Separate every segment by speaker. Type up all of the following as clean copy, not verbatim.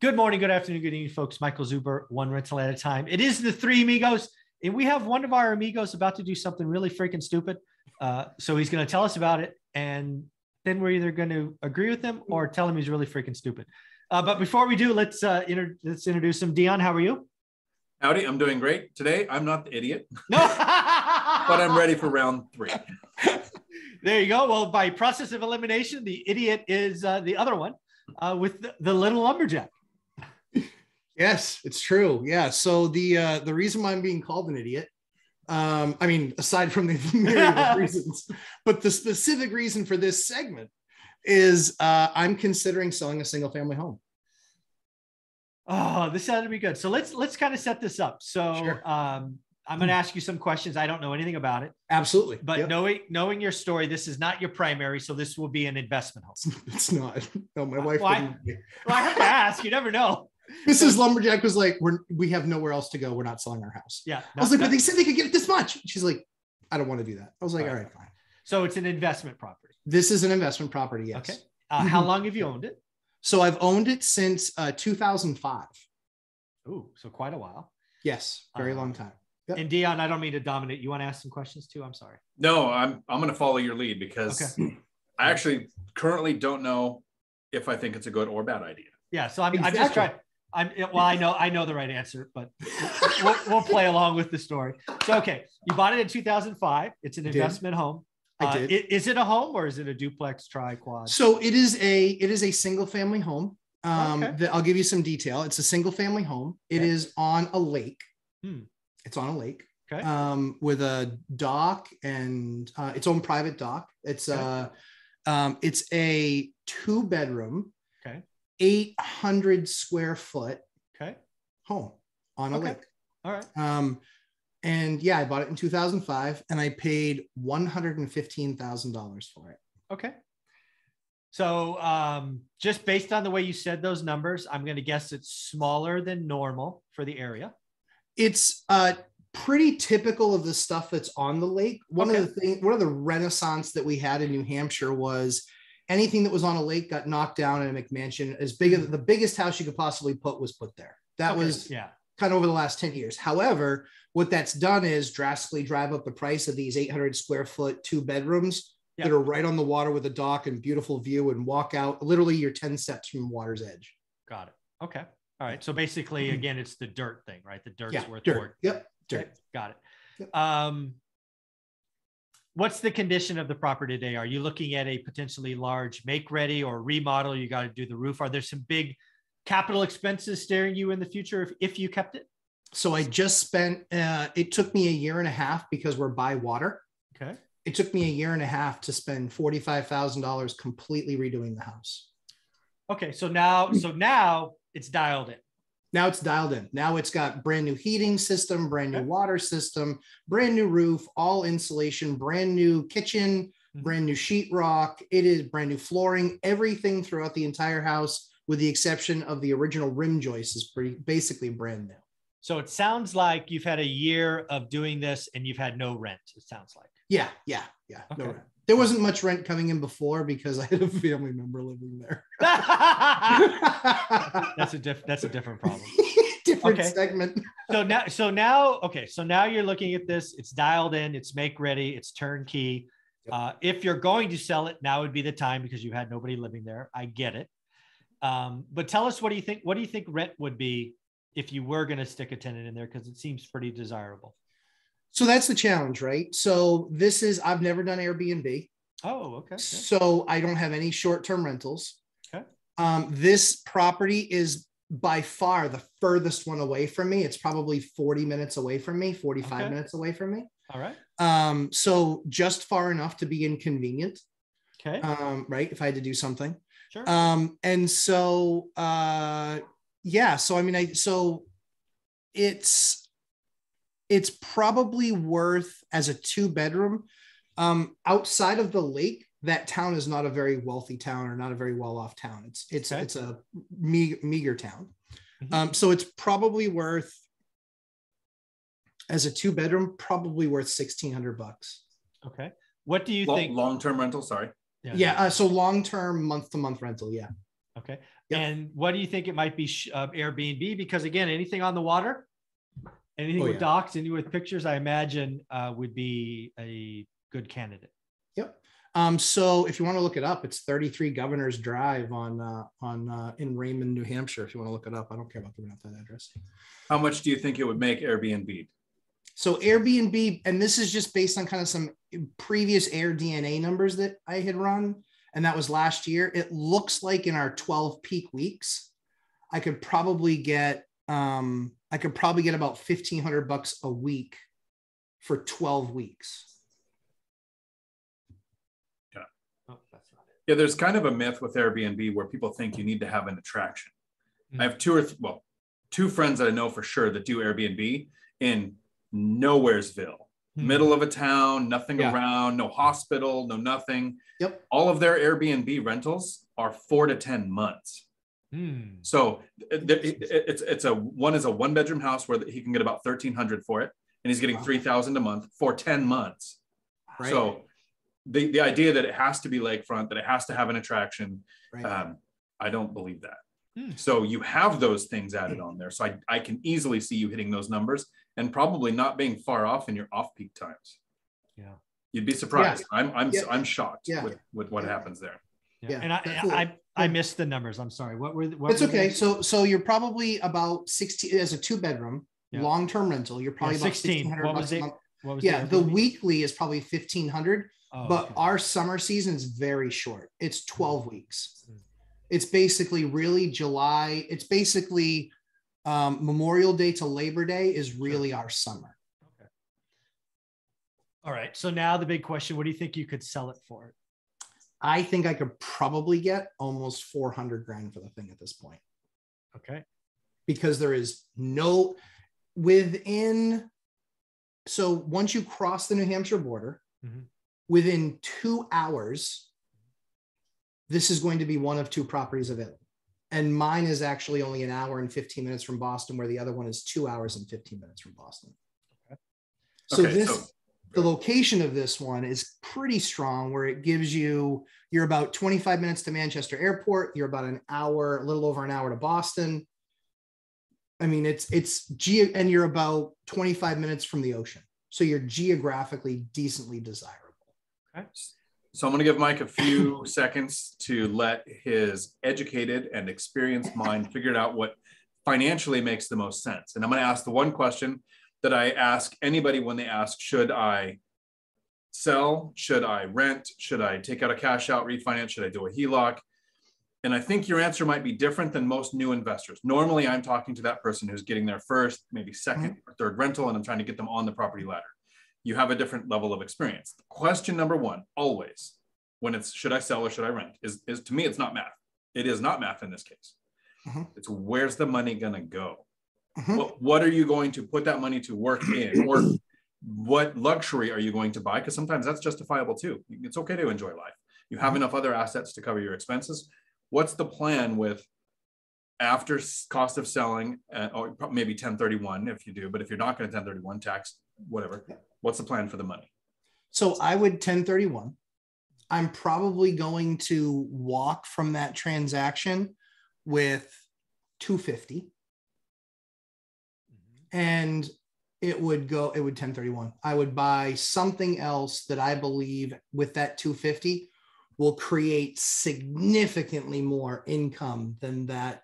Speaker 1: Good morning, good afternoon, good evening, folks. Michael Zuber, one rental at a time. It is the Three Amigos, and we have one of our amigos about to do something really freaking stupid. So he's going to tell us about it, and then we're either going to agree with him or tell him he's really freaking stupid. But before we do, let's introduce him. Dion, how are you?
Speaker 2: Howdy, I'm doing great. Today, I'm not the idiot.
Speaker 1: No,
Speaker 2: but I'm ready for round 3.
Speaker 1: There you go. Well, by process of elimination, the idiot is the other one with the little lumberjack.
Speaker 3: Yes, it's true. Yeah. So the reason why I'm being called an idiot, I mean, aside from the myriad of reasons, but the specific reason for this segment is I'm considering selling a single family home.
Speaker 1: Oh, this ought to be good. So let's kind of set this up. So
Speaker 3: Sure.
Speaker 1: I'm going to ask you some questions. I don't know anything about it.
Speaker 3: Absolutely.
Speaker 1: But
Speaker 3: Yep.
Speaker 1: knowing your story, this is not your primary. So this will be an investment home.
Speaker 3: It's not. No, my wife.
Speaker 1: Well, I have to ask. You never know.
Speaker 3: Mrs. Lumberjack was like, we have nowhere else to go. We're not selling our house.
Speaker 1: Yeah.
Speaker 3: I was like, but they said they could get it this much. She's like, I don't want to do that. I was like, all right, fine.
Speaker 1: So it's an investment property.
Speaker 3: This is an investment property. Yes.
Speaker 1: Okay. How long have you owned it?
Speaker 3: So I've owned it since 2005.
Speaker 1: Ooh, so quite a while.
Speaker 3: Yes. Very long time. Yep.
Speaker 1: And Dion, I don't mean to dominate. You want to ask some questions too? I'm sorry.
Speaker 2: No, I'm going to follow your lead because I actually currently don't know if I think it's a good or bad idea.
Speaker 1: Yeah. So I'm
Speaker 3: Exactly.
Speaker 1: just trying. I know the right answer, but we'll play along with the story. So, okay. You bought it in 2005. It's an investment home.
Speaker 3: I did.
Speaker 1: Is it a home or is it a duplex, tri-quad?
Speaker 3: So it is a single family home.
Speaker 1: Okay.
Speaker 3: I'll give you some detail. It's a single family home. It is on a lake. It's on a lake.
Speaker 1: Okay.
Speaker 3: With a dock and its own private dock. It's a 2-bedroom, 800 square foot home on a lake.
Speaker 1: All right.
Speaker 3: And yeah, I bought it in 2005 and I paid $115,000 for it.
Speaker 1: Okay. So just based on the way you said those numbers, I'm going to guess it's smaller than normal for the area.
Speaker 3: It's pretty typical of the stuff that's on the lake. One of the renaissance that we had in New Hampshire was anything that was on a lake got knocked down in a McMansion. As big as the biggest house you could possibly put was put there. That was kind of over the last 10 years. However, what that's done is drastically drive up the price of these 800 square foot 2-bedrooms that are right on the water with a dock and beautiful view and walk out. Literally, you're 10 steps from the water's edge.
Speaker 1: Got it. Okay. All right. So basically, again, it's the dirt thing, right? The dirt's worth
Speaker 3: dirt.
Speaker 1: more.
Speaker 3: Yep. Dirt.
Speaker 1: Okay, got it.
Speaker 3: Yep.
Speaker 1: What's the condition of the property today? Are you looking at a potentially large make ready or remodel? You got to do the roof. Are there some big capital expenses staring you in the future if you kept it?
Speaker 3: So I just spent, it took me a year and a half because we're by water.
Speaker 1: Okay.
Speaker 3: It took me a year and a half to spend $45,000 completely redoing the house.
Speaker 1: Okay. So now it's dialed in.
Speaker 3: Now it's dialed in. Now it's got brand new heating system, brand new water system, brand new roof, all insulation, brand new kitchen, brand new sheetrock. It is brand new flooring, everything throughout the entire house, with the exception of the original rim joist is basically brand new.
Speaker 1: So it sounds like you've had a year of doing this and you've had no rent. It sounds like.
Speaker 3: Yeah.
Speaker 1: Okay.
Speaker 3: No rent. There wasn't much rent coming in before because I had a family member living there.
Speaker 1: That's a different problem.
Speaker 3: Different segment.
Speaker 1: So now you're looking at this. It's dialed in. It's make ready. It's turnkey.
Speaker 3: Yep.
Speaker 1: If you're going to sell it, now would be the time because you had nobody living there. I get it. But tell us, what do you think? What do you think rent would be if you were going to stick a tenant in there? Because it seems pretty desirable.
Speaker 3: So that's the challenge, right? So I've never done Airbnb.
Speaker 1: Oh, okay.
Speaker 3: So I don't have any short-term rentals.
Speaker 1: Okay.
Speaker 3: This property is by far the furthest one away from me. It's probably 40 minutes away from me, 45 minutes away from me.
Speaker 1: All right.
Speaker 3: So just far enough to be inconvenient.
Speaker 1: Okay.
Speaker 3: Right. If I had to do something.
Speaker 1: Sure.
Speaker 3: And so, so, I mean, it's probably worth, as a 2-bedroom, outside of the lake, that town is not a very wealthy town or not a very well-off town. It's a meager town. So it's probably worth, as a 2-bedroom, probably worth $1,600.
Speaker 1: Okay. What do you think?
Speaker 2: Long-term rental, sorry.
Speaker 3: Yeah. So long-term, month-to-month rental. Yeah.
Speaker 1: Okay.
Speaker 3: Yep.
Speaker 1: And what do you think it might be Airbnb? Because again, anything on the water, anything with docks, anything with pictures, I imagine would be a good candidate.
Speaker 3: Yep. So if you want to look it up, it's 33 Governors Drive in Raymond, New Hampshire. If you want to look it up, I don't care about giving out that address.
Speaker 2: How much do you think it would make Airbnb?
Speaker 3: So Airbnb, and this is just based on kind of some previous AirDNA numbers that I had run, and that was last year. It looks like in our 12 peak weeks, I could probably get about $1,500 a week for 12 weeks.
Speaker 2: Yeah.
Speaker 1: Oh, that's not it.
Speaker 2: Yeah, there's kind of a myth with Airbnb where people think you need to have an attraction. I have two friends that I know for sure that do Airbnb in Nowheresville, middle of a town, nothing around, no hospital, no nothing.
Speaker 3: Yep.
Speaker 2: All of their Airbnb rentals are 4 to 10 months. So it's a 1-bedroom house where he can get about $1,300 for it, and he's getting $3,000 a month for 10 months. Right. So the idea that it has to be lakefront, that it has to have an attraction, I don't believe that. So you have those things added on there. So I can easily see you hitting those numbers and probably not being far off in your off-peak times. Yeah. You'd be surprised. Yeah. I'm shocked with what happens there.
Speaker 1: Yeah. And I missed the numbers. I'm sorry. What were
Speaker 3: It's okay. So you're probably about 60 as a 2-bedroom long-term rental. You're probably about 1600 bucks a month. What was the weekly is probably 1,500, but our summer season is very short. It's 12 weeks. It's basically really July. It's basically Memorial Day to Labor Day is really our summer.
Speaker 1: Okay. All right. So now the big question, what do you think you could sell it for?
Speaker 3: I think I could probably get almost $400,000 for the thing at this point.
Speaker 1: Okay.
Speaker 3: Because there is no so once you cross the New Hampshire border, within 2 hours, this is going to be one of 2 properties available. And mine is actually only an hour and 15 minutes from Boston, where the other one is 2 hours and 15 minutes from Boston. Okay. So the location of this one is pretty strong, where it gives you're about 25 minutes to Manchester Airport. You're about a little over an hour to Boston. I mean, and you're about 25 minutes from the ocean. So you're geographically decently desirable.
Speaker 2: Okay. So I'm going to give Mike a few seconds to let his educated and experienced mind figure out what financially makes the most sense. And I'm going to ask the one question that I ask anybody when they ask, should I sell? Should I rent? Should I take out a cash out refinance? Should I do a HELOC? And I think your answer might be different than most new investors. Normally, I'm talking to that person who's getting their first, maybe second or third rental, and I'm trying to get them on the property ladder. You have a different level of experience. Question number one, always, when it's should I sell or should I rent, is to me, it's not math. It is not math in this case. It's where's the money gonna go? What are you going to put that money to work in? Or what luxury are you going to buy? Because sometimes that's justifiable too. It's okay to enjoy life. You have enough other assets to cover your expenses. What's the plan with after cost of selling, or maybe 1031 if you do, but if you're not going to 1031 tax, whatever, what's the plan for the money?
Speaker 3: So I would 1031. I'm probably going to walk from that transaction with 250. And it would 1031. I would buy something else that I believe with that 250 will create significantly more income than that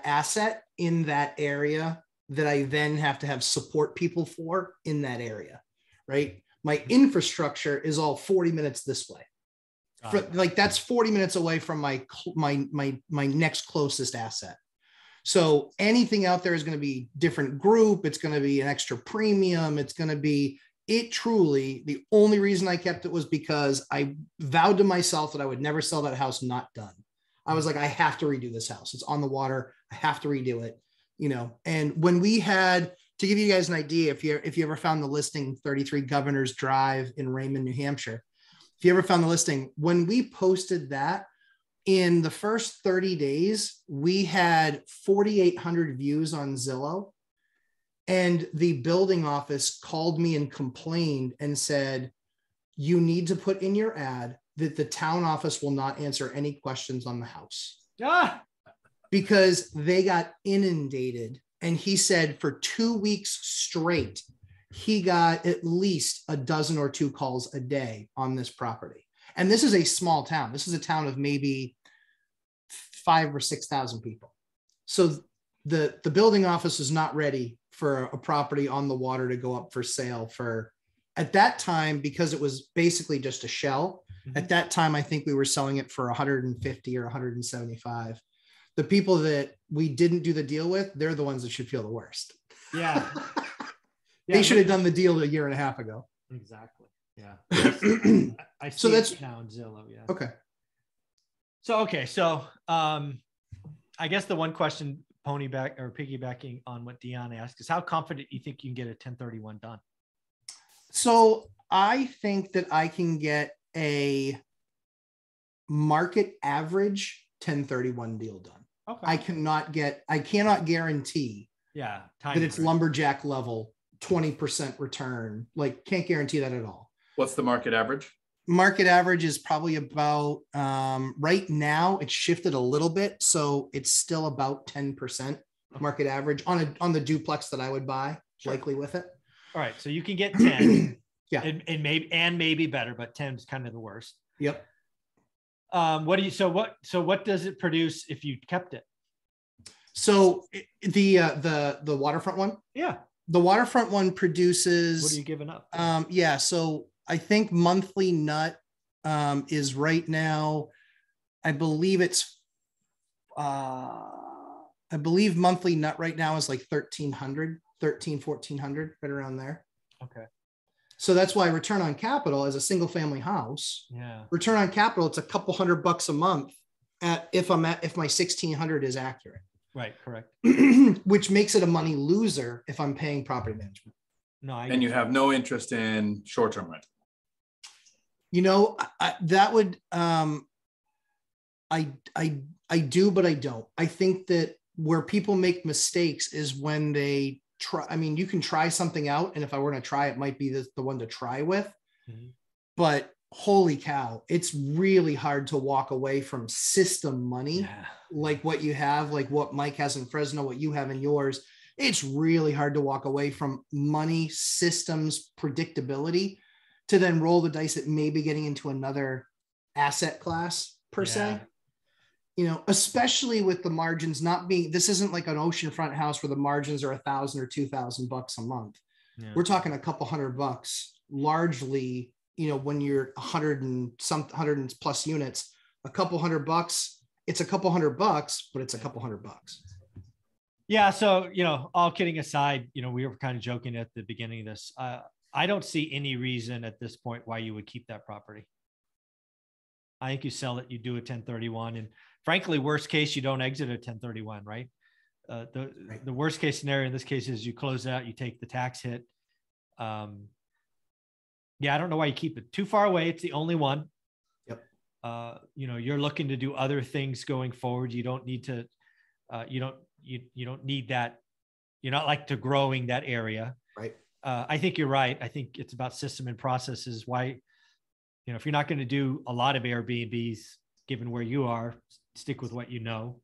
Speaker 3: asset in that area that I then have to have support people for in that area, right? My infrastructure is all 40 minutes this way. That's 40 minutes away from my next closest asset. So anything out there is going to be different group. It's going to be an extra premium. It's going to be truly the only reason I kept it was because I vowed to myself that I would never sell that house not done. I was like, I have to redo this house. It's on the water. I have to redo it, and when we had, to give you guys an idea, if you ever found the listing 33 Governors Drive in Raymond, New Hampshire, if you ever found the listing, when we posted that, in the first 30 days, we had 4,800 views on Zillow, and the building office called me and complained and said, you need to put in your ad that the town office will not answer any questions on the house
Speaker 1: because
Speaker 3: they got inundated. And he said for 2 weeks straight, he got at least a dozen or two calls a day on this property. And this is a small town. This is a town of maybe 5,000 or 6,000 people. So the building office is not ready for a property on the water to go up for sale for, at that time, because it was basically just a shell. Mm-hmm. At that time, I think we were selling it for 150 or 175. The people that we didn't do the deal with, they're the ones that should feel the worst.
Speaker 1: Yeah.
Speaker 3: They should have done the deal a year and a half ago.
Speaker 1: Exactly. Yeah. I see
Speaker 3: so that's
Speaker 1: it now in Zillow. Yeah.
Speaker 3: Okay.
Speaker 1: So I guess the one question piggybacking on what Dion asked is how confident you think you can get a 1031 done?
Speaker 3: So I think that I can get a market average 1031 deal done.
Speaker 1: Okay.
Speaker 3: I cannot guarantee that it's lumberjack level 20% return. Like, can't guarantee that at all.
Speaker 2: What's the market average?
Speaker 3: Market average is probably about right now it's shifted a little bit, so it's still about 10% market average on the duplex that I would buy. Sure. Likely with it.
Speaker 1: All right, so you can get 10.
Speaker 3: Yeah,
Speaker 1: and maybe better, but 10 is kind of the worst.
Speaker 3: Yep.
Speaker 1: What does it produce if you kept it?
Speaker 3: So the waterfront one?
Speaker 1: Yeah.
Speaker 3: The waterfront one produces.
Speaker 1: What are you giving up?
Speaker 3: Yeah. So I think monthly nut is right now, I believe monthly nut right now is like 1,400, right around there.
Speaker 1: Okay.
Speaker 3: So that's why return on capital as a single family house, return on capital, it's a couple $100 a month if my 1,600 is accurate.
Speaker 1: Right. Correct.
Speaker 3: Which makes it a money loser if I'm paying property management.
Speaker 2: And you have no interest in short-term rent.
Speaker 3: You know, that would, I do, but I don't. I think that where people make mistakes is when they try. I mean, you can try something out, and if I were to try, it might be the one to try with. Mm-hmm. But holy cow, it's really hard to walk away from system money, like what you have, like what Mike has in Fresno, what you have in yours. It's really hard to walk away from money, systems, predictability, to then roll the dice at maybe getting into another asset class per se. You know, especially with the margins not being, this isn't like an oceanfront house where the margins are $1,000 or $2,000 a month. Yeah. We're talking a couple $100 largely, you know, when you're 100 plus units, a couple $100, it's a couple $100, but it's a couple $100.
Speaker 1: Yeah. So, you know, all kidding aside, you know, we were kind of joking at the beginning of this. I don't see any reason at this point why you would keep that property. I think you sell it, you do a 1031, and frankly, worst case, you don't exit a 1031, right? The worst case scenario in this case is you close out, you take the tax hit. I don't know why you keep it too far away. It's the only one.
Speaker 3: Yep.
Speaker 1: You know, you're looking to do other things going forward. You don't need to, you don't need that. You're not like to growing that area.
Speaker 3: Right.
Speaker 1: I think you're right. I think it's about system and processes. Why, you know, if you're not going to do a lot of Airbnbs, given where you are, stick with what you know.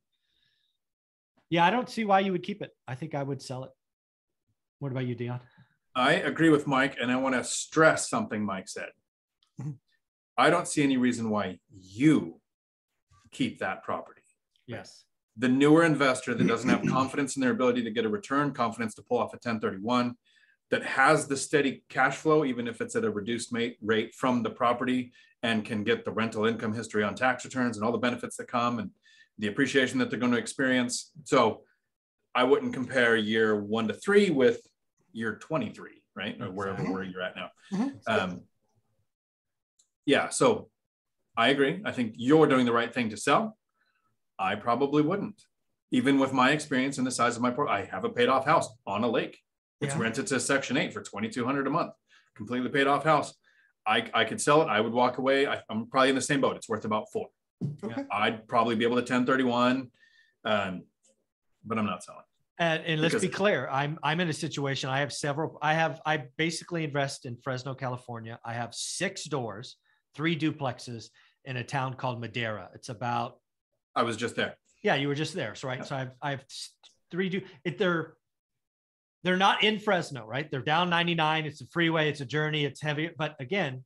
Speaker 1: Yeah, I don't see why you would keep it. I think I would sell it. What about you, Dion?
Speaker 2: I agree with Mike, and I want to stress something Mike said. I don't see any reason why you keep that property.
Speaker 1: Yes.
Speaker 2: The newer investor that doesn't have confidence in their ability to get a return, confidence to pull off a 1031, that has the steady cash flow, even if it's at a reduced rate from the property, and can get the rental income history on tax returns and all the benefits that come and the appreciation that they're going to experience. So I wouldn't compare year 1 to 3 with year 23, right? Or where you're at now. Mm-hmm. So I agree. I think you're doing the right thing to sell. I probably wouldn't. Even with my experience and the size of my I have a paid off house on a lake. It's rented to Section 8 for $2,200 a month. Completely paid off house. I could sell it. I would walk away. I'm probably in the same boat. It's worth about $4. Okay. I'd probably be able to 1031, but I'm not selling.
Speaker 1: And let's be clear. I'm in a situation. I basically invest in Fresno, California. I have 6 doors 3 duplexes in a town called Madera. It's about.
Speaker 2: I was just there.
Speaker 1: Yeah, you were just there. So, right. Yeah. So I have 3 they're not in Fresno, right? They're down 99. It's a freeway. It's a journey. It's heavy. But again,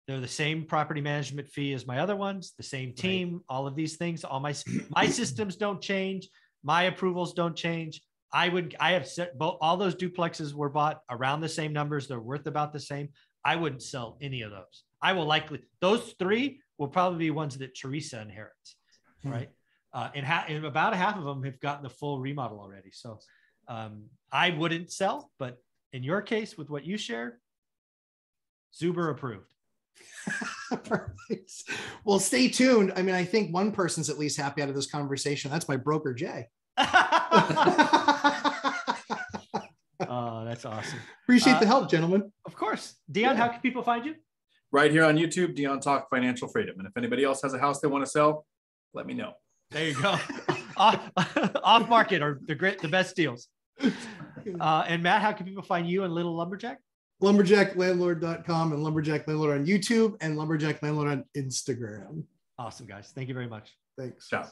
Speaker 1: they're the same property management fee as my other ones, the same team, right. All of these things, all my systems don't change. My approvals don't change. I have set both, all those duplexes were bought around the same numbers. They're worth about the same. I wouldn't sell any of those. I will likely, those 3 will probably be ones that Teresa inherits, right? And about a half of them have gotten the full remodel already. So I wouldn't sell, but in your case, with what you shared, Zuber approved.
Speaker 3: Perfect. Well, stay tuned. I mean, I think one person's at least happy out of this conversation. That's my broker, Jay.
Speaker 1: Oh, that's awesome.
Speaker 3: Appreciate the help, gentlemen.
Speaker 1: Of course. Dion, how can people find you?
Speaker 2: Right here on YouTube, Dion Talk Financial Freedom. And if anybody else has a house they want to sell, let me know.
Speaker 1: There you go. Off market or the best deals. And Matt, how can people find you and Little Lumberjack?
Speaker 3: Lumberjacklandlord.com and Lumberjack Landlord on YouTube and Lumberjack Landlord on Instagram.
Speaker 1: Awesome, guys. Thank you very much.
Speaker 3: Thanks.
Speaker 2: Ciao.